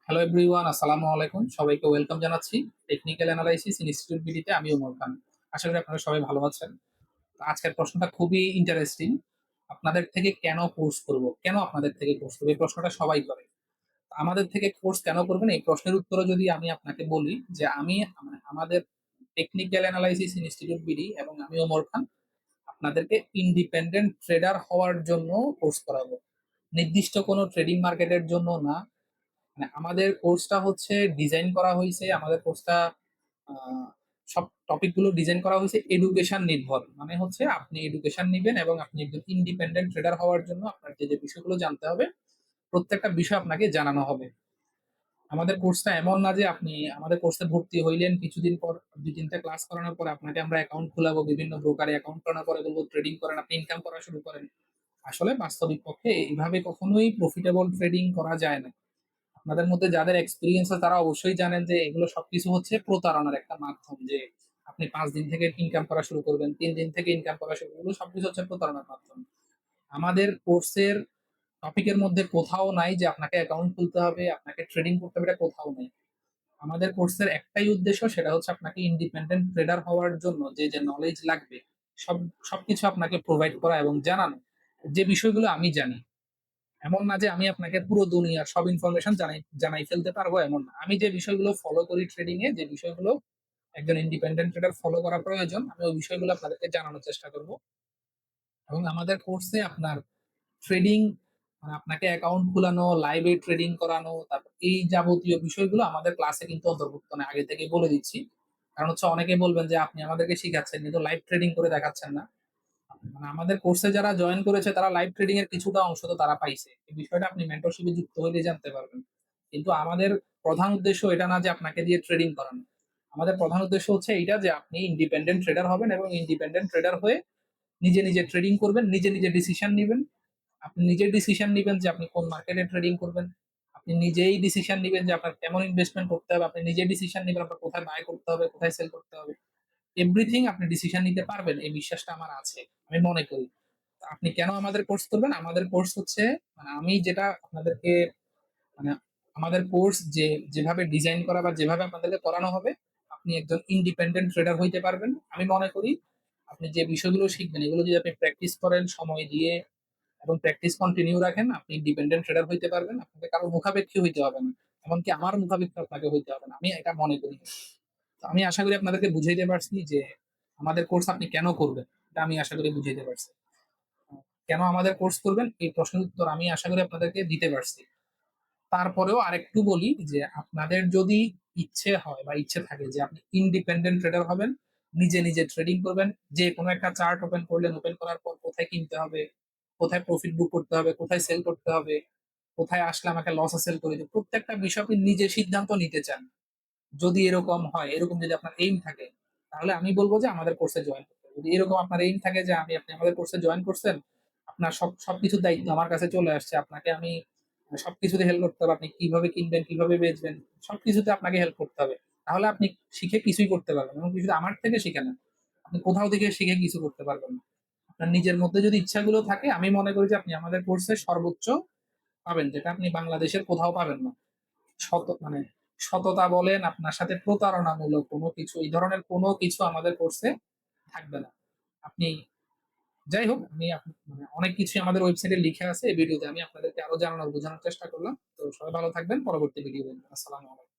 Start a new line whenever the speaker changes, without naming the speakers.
Hello everyone, আসসালামু আলাইকুম। সবাইকে ওয়েলকাম জানাচ্ছি টেকনিক্যাল অ্যানালাইসিস ইনস্টিটিউট বিডিতে। আমি ওমর খান। আশা করি আপনারা সবাই ভালো আছেন। তো আজকের প্রশ্নটা খুবই ইন্টারেস্টিং। আপনাদের থেকে কেন কোর্স করব? কেন আপনাদের থেকে কোর্স করব? এই প্রশ্নটা সবাই করে। তো আমাদের থেকে কোর্স কেন করবেন? এই প্রশ্নের উত্তরে যদি আমি আপনাকে বলি যে আমি আমাদের টেকনিক্যাল অ্যানালাইসিস ইনস্টিটিউট বিডি এবং আমি ওমর খান আপনাদেরকে ইন্ডিপেন্ডেন্ট ট্রেডার হওয়ার জন্য কোর্স করাবো। নির্দিষ্ট কোনো ট্রেডিং মার্কেটের জন্য না। মানে আমাদের কোর্সটা হচ্ছে ডিজাইন করা হয়েছে, আমাদের কোর্সটা সব টপিক গুলো ডিজাইন করা হয়েছে এডুকেশন নির্ভর। মানে হচ্ছে আপনি এডুকেশন নিবেন এবং আপনি একজন ইন্ডিপেন্ডেন্ট ট্রেডার হওয়ার জন্য আপনার যে যে বিষয়গুলো জানতে হবে প্রত্যেকটা বিষয় আপনাকে জানানো হবে। আমাদের কোর্সটা এমন না যে আপনি আমাদের কোর্সে ভর্তি হইলেন, কিছুদিন পর দুই তিনটা ক্লাস করানোর পর আপনাকে আমরা অ্যাকাউন্ট খোলাবো, বিভিন্ন ব্রোকারে অ্যাকাউন্ট করানোর পরে বলবো ট্রেডিং করেন, আপনি ইনকাম করা শুরু করেন। আসলে বাস্তবিক পক্ষে এইভাবে কখনোই প্রফিটেবল ট্রেডিং করা যায় না। আপনাদের মধ্যে যাদের এক্সপিরিয়েন্স আছে তারা অবশ্যই জানেন যে এগুলো সবকিছু হচ্ছে প্রতারণার একটা মাধ্যম। যে আপনি 5 দিন থেকে ইনকাম করা শুরু করবেন, 3 দিন থেকে ইনকাম করা শুরু করবেন, এগুলো সবকিছু হচ্ছে প্রতারণার মাধ্যম। আমাদের কোর্সের টপিকের মধ্যে কোথাও নাই যে আপনাকে অ্যাকাউন্ট খুলতে হবে, আপনাকে ট্রেডিং করতে হবে, এটা কোথাও নেই। আমাদের কোর্সের একটাই উদ্দেশ্য, সেটা হচ্ছে আপনাকে ইন্ডিপেন্ডেন্ট ট্রেডার হওয়ার জন্য যে যে নলেজ লাগবে সব সবকিছু আপনাকে প্রোভাইড করা এবং জানানো। যে বিষয়গুলো আমি জানি, এমন না যে আমি আপনাকে পুরো দুনিয়ার সব ইনফরমেশন জানাই জানাই ফেলতে পারবো, এমন না। আমি যে বিষয়গুলো ফলো করি ট্রেডিং এ, যে বিষয়গুলো একজন ইন্ডিপেন্ডেন্ট ট্রেডার ফলো করা প্রয়োজন, আমি ওই বিষয়গুলো আপনাদেরকে জানানোর চেষ্টা করব। এবং আমাদের কোর্সে আপনার ট্রেডিং, মানে আপনাকে অ্যাকাউন্ট খোলানো, লাইভে ট্রেডিং করানো, তারপর এই যাবতীয় বিষয়গুলো আমাদের ক্লাসে কিন্তু অন্তর্ভুক্ত না, আগে থেকে বলে দিচ্ছি। কারণ হচ্ছে অনেকে বলবেন যে আপনি আমাদেরকে শিখাচ্ছেন কিন্তু লাইভ ট্রেডিং করে দেখাচ্ছেন না। মানে আমাদের কোর্সে যারা জয়েন করেছে তারা লাইভ ট্রেডিং এর কিছুটা অংশ তো তারা পাইছে। এই বিষয়টা আপনি মেন্টরশিপে যুক্ত হলে জানতে পারবেন। কিন্তু আমাদের প্রধান উদ্দেশ্য এটা না যে আপনাকে দিয়ে ট্রেডিং করানো। আমাদের প্রধান উদ্দেশ্য হচ্ছে এইটা যে আপনি ইন্ডিপেন্ডেন্ট ট্রেডার হবেন এবং ইন্ডিপেন্ডেন্ট ট্রেডার হয়ে নিজে নিজে ট্রেডিং করবেন, নিজে নিজে ডিসিশন নিবেন। আপনি নিজের ডিসিশন নিবেন যে আপনি কোন মার্কেটে ট্রেডিং করবেন। আপনি নিজেই ডিসিশন নিবেন যে আপনার কেমন ইনভেস্টমেন্ট করতে হবে। আপনি নিজেই ডিসিশন নিবেন আপনার কোথায় বাই করতে হবে, কোথায় সেল করতে হবে। এভরিথিং আপনি ডিসিশন নিতে পারবেন, এই বিশ্বাসটা আমার আছে, আমি মনে করি। আপনি কেন আমাদের কোর্স করবেন? আমাদের কোর্স হচ্ছে, মানে আমি যেটা আপনাদেরকে, মানে আমাদের কোর্স যেভাবে ডিজাইন করা বা যেভাবে আপনাদেরকে করানো হবে, আপনি একজন ইন্ডিপেন্ডেন্ট ট্রেডার হইতে পারবেন। আমি মনে করি আপনি যে বিষয়গুলো শিখবেন এগুলো যদি আপনি প্র্যাকটিস করেন সময় দিয়ে এবং প্র্যাকটিস কন্টিনিউ রাখেন, আপনি ইন্ডিপেন্ডেন্ট ট্রেডার হইতে পারবেন। আপনাকে কারো মুখাপেক্ষী হইতে হবে না। এমনকি আমার মুখাপেক্ষী আপনাকে হইতে হবে না। আমি এটা মনে করি। তো আমি আশা করি আপনাদেরকে বুঝাইতে পারছি যে আমাদের কোর্স আপনি কেন করবেন। এটা আমি আশা করি বুঝাইতে পারছি। কেন আমাদের কোর্স করবেন এই প্রশ্নের উত্তর আমি আশা করি আপনাদেরকে দিতে পারছি। তারপরেও আরেকটু বলি যে আপনাদের যদি ইচ্ছে হয় বা ইচ্ছে থাকে যে আপনি ইন্ডিপেন্ডেন্ট ট্রেডার হবেন, নিজে নিজে ট্রেডিং করবেন, যে কোনো একটা চার্ট ওপেন করলেন, ওপেন করার পর কোথায় কিনতে হবে, কোথায় প্রফিট বুক করতে হবে, কোথায় সেল করতে হবে, কোথায় আসলে আমাকে লসে সেল করে দিই, প্রত্যেকটা বিষয় আপনি নিজে সিদ্ধান্ত নিতে চান। যদি এরকম হয়, এরকম যদি আপনার এইম থাকে, তাহলে আমি বলবো যে আমাদের কোর্সে জয়েন করতে। যদি এরকম আপনার এইম থাকে যে আপনি আমাদের কোর্সে জয়েন করছেন, আপনার সবকিছুর দায়িত্ব আমার কাছে চলে আসছে, আপনাকে আমি সবকিছুতে হেল্প করতে হবে, আপনি কিভাবে কিনবেন, কিভাবে বেচবেন, সবকিছুতে আপনাকে হেল্প করতে হবে। তাহলে আপনি শিখে কিছুই করতে পারবেন এবং কিছু আমার থেকে শিখে না। আপনি কোথাও থেকে শিখে কিছু করতে পারবেন না। আপনার নিজের মধ্যে যদি ইচ্ছাগুলো থাকে, আমি মনে করি যে আপনি আমাদের কোর্সে সর্বোচ্চ পাবেন, যেটা আপনি বাংলাদেশের কোথাও পাবেন না। মানে সততা বলেন, আপনার সাথে প্রতারণামূলক কোনো কিছু, এই ধরনের কোনো কিছু আমাদের কোর্সে থাকবে না। আপনি, যাই হোক, মানে অনেক কিছুই আমাদের ওয়েবসাইটে লিখে আছে। এই ভিডিওতে আমি আপনাদেরকে আরো জানানোর বোঝানোর চেষ্টা করলাম। তো সবাই ভালো থাকবেন, পরবর্তী ভিডিও দেখবেন। আসসালামু আলাইকুম।